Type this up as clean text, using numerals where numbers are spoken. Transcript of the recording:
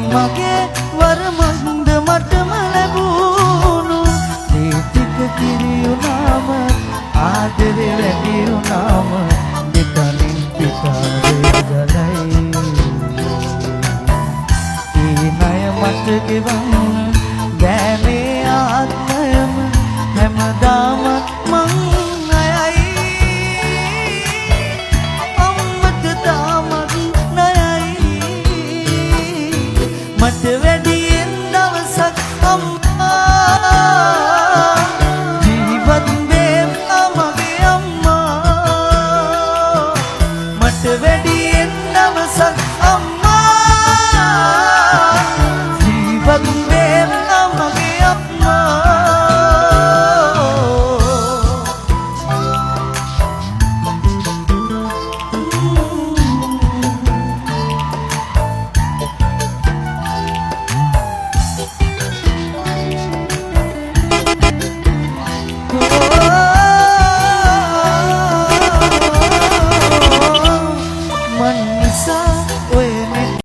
මගේ වරමන්ද මටම ලැබුණු මේ ටික කිරියුනාම ආදරේ වැඩි වුණාම දෙතනින් පිටාවේ ගලයි ඒ ණය මට ගෙවන්න ගෑනේ ආත්මයම හැමදාම මං